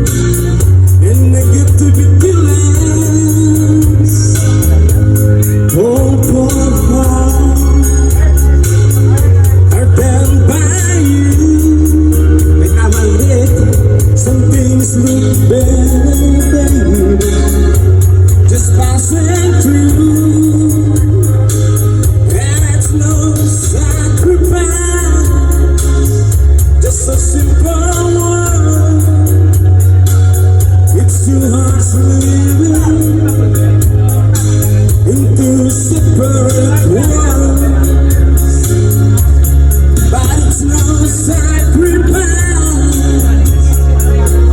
and negative feelings. Oh, poor heart, are done by you. May tama ulit. Some things look better, baby, just passing through. And it's no sacrifice, just a simple one. It's too hard to live into separate worlds, but it's no sacrifice,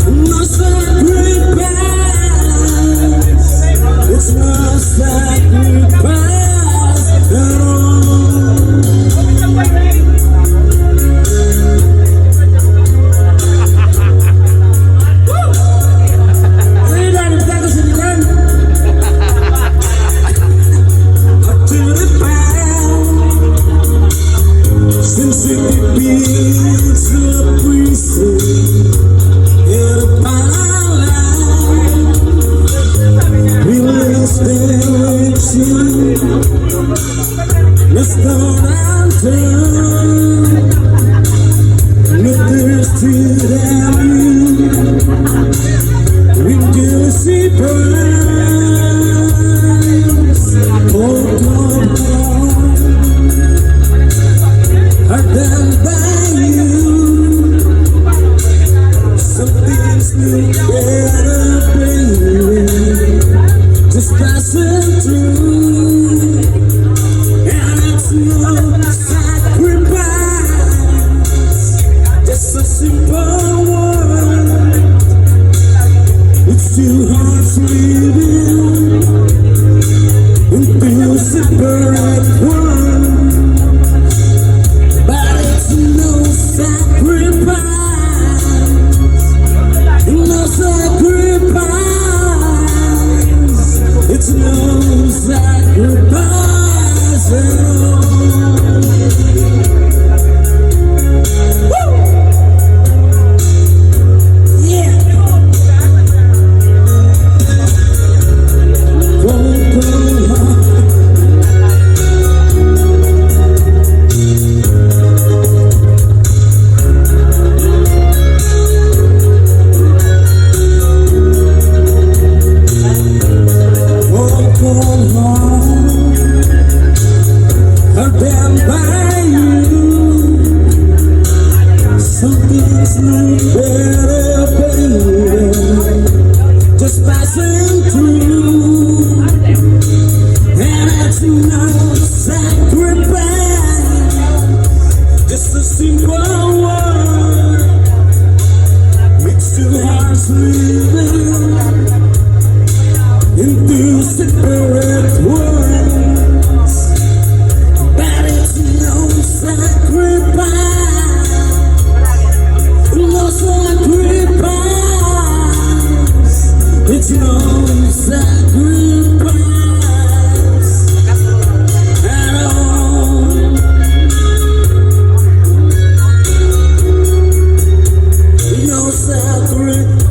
no sacrifice. It's no sacrifice at all. Since it begins the precinct in a life, we will stay with you. Let's go down town, look thirsty down you. We do see price, oh God, are done by you. Some things look better, baby, just passing through. And it's no sacrifice, just a simple word. It's too hard to live into separate worlds, but it's no sacrifice, no sacrifice. It's no sacrifice at all. Woo! Yeah. Are done by you. Some things look better, baby, just passing through. And it's no sacrifice, just a simple word. It's too hard to live into separate worlds, but it's no sacrifice, no sacrifice. It's no sacrifice at all. No sacrifice.